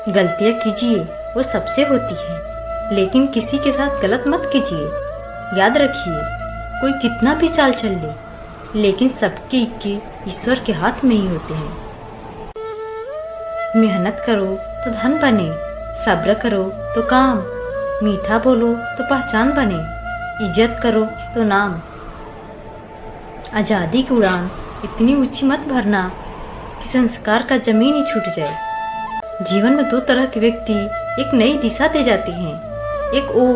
गलतियाँ कीजिए, वो सबसे होती है, लेकिन किसी के साथ गलत मत कीजिए। याद रखिए, कोई कितना भी चाल चल ले, लेकिन सबके इक्के ईश्वर के हाथ में ही होते हैं। मेहनत करो तो धन बने, सब्र करो तो काम, मीठा बोलो तो पहचान बने, इज्जत करो तो नाम। आज़ादी की उड़ान इतनी ऊंची मत भरना कि संस्कार का जमीन ही छूट जाए। जीवन में दो तरह के व्यक्ति एक नई दिशा दे जाते हैं। एक वो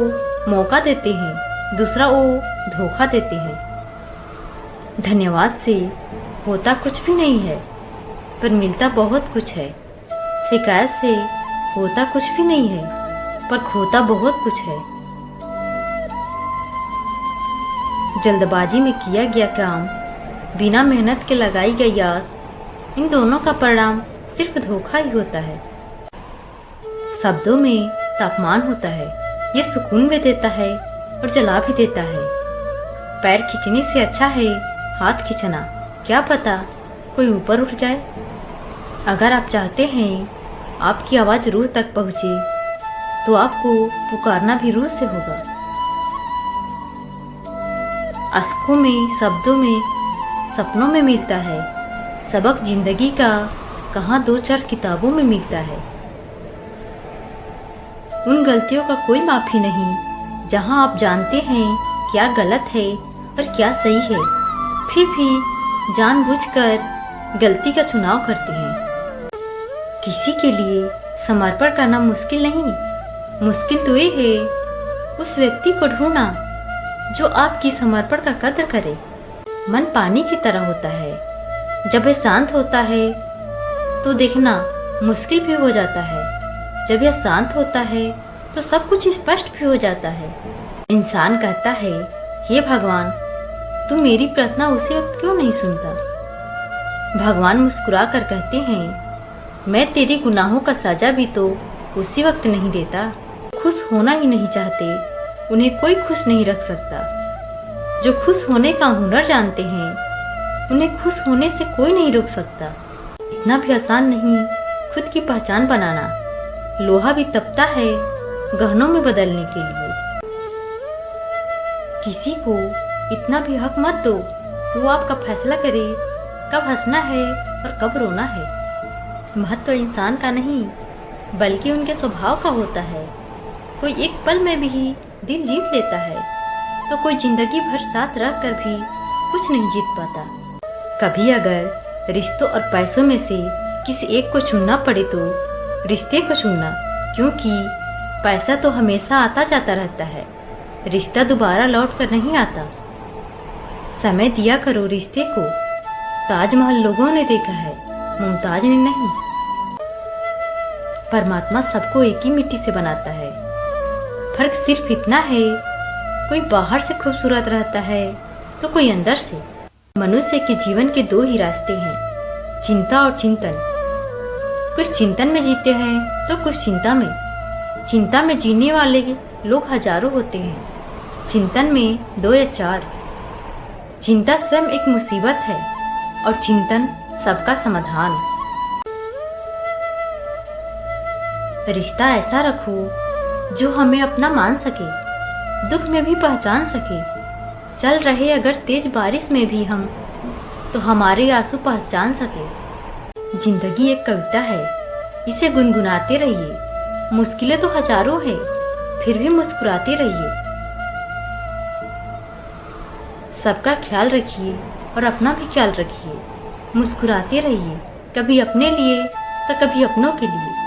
मौका देते हैं, दूसरा वो धोखा देते हैं। धन्यवाद से होता कुछ भी नहीं है, पर मिलता बहुत कुछ है। शिकायत से होता कुछ भी नहीं है, पर खोता बहुत कुछ है। जल्दबाजी में किया गया काम, बिना मेहनत के लगाई गई आस, इन दोनों का परिणाम सिर्फ धोखा ही होता है। शब्दों में तापमान होता है, ये सुकून भी देता है और जला भी देता है। पैर खींचने से अच्छा है हाथ खींचना, क्या पता कोई ऊपर उठ जाए। अगर आप चाहते हैं आपकी आवाज़ रूह तक पहुँचे, तो आपको पुकारना भी रूह से होगा। अश्कों में, शब्दों में, सपनों में मिलता है सबक जिंदगी का, कहाँ दो चार किताबों में मिलता है। उन गलतियों का कोई माफ़ी नहीं जहाँ आप जानते हैं क्या गलत है और क्या सही है, फिर भी जानबूझकर गलती का चुनाव करते हैं। किसी के लिए समर्पण करना मुश्किल नहीं, मुश्किल तो ये है उस व्यक्ति को ढूंढना जो आपकी समर्पण का कद्र करे। मन पानी की तरह होता है, जब यह शांत होता है तो देखना मुश्किल भी हो जाता है। जब यह शांत होता है तो सब कुछ स्पष्ट भी हो जाता है। इंसान कहता है, हे भगवान, तू मेरी प्रार्थना उसी वक्त क्यों नहीं सुनता। भगवान मुस्कुरा कर कहते हैं, मैं तेरी गुनाहों का सजा भी तो उसी वक्त नहीं देता। खुश होना ही नहीं चाहते, उन्हें कोई खुश नहीं रख सकता। जो खुश होने का हुनर जानते हैं, उन्हें खुश होने से कोई नहीं रोक सकता। इतना भी आसान नहीं खुद की पहचान बनाना, लोहा भी तपता है गहनों में बदलने के लिए। किसी को इतना भी हक मत दो कि वो आपका फैसला करे कब हंसना है और कब रोना है। महत्व तो इंसान का नहीं, बल्कि उनके स्वभाव का होता है। कोई एक पल में भी दिल जीत लेता है, तो कोई जिंदगी भर साथ रह कर भी कुछ नहीं जीत पाता। कभी अगर रिश्तों और पैसों में से किसी एक को चुनना पड़े तो रिश्ते को चुनना, क्योंकि पैसा तो हमेशा आता जाता रहता है, रिश्ता दोबारा लौट कर नहीं आता। समय दिया करो रिश्ते को। ताजमहल लोगों ने देखा है, मुमताज ने नहीं। परमात्मा सबको एक ही मिट्टी से बनाता है, फर्क सिर्फ इतना है कोई बाहर से खूबसूरत रहता है तो कोई अंदर से। मनुष्य के जीवन के दो ही रास्ते हैं, चिंता और चिंतन। कुछ चिंतन में जीते हैं तो कुछ चिंता में। चिंता में जीने वाले लोग हजारों होते हैं, चिंतन में 2 या 4। चिंता स्वयं एक मुसीबत है और चिंतन सबका समाधान। रिश्ता ऐसा रखो जो हमें अपना मान सके, दुख में भी पहचान सके। चल रहे अगर तेज बारिश में भी हम, तो हमारे आंसू पहचान सके। जिंदगी एक कविता है, इसे गुनगुनाते रहिए। मुश्किलें तो हजारों हैं, फिर भी मुस्कुराते रहिए। सबका ख्याल रखिए और अपना भी ख्याल रखिए। मुस्कुराते रहिए, कभी अपने लिए तो कभी अपनों के लिए।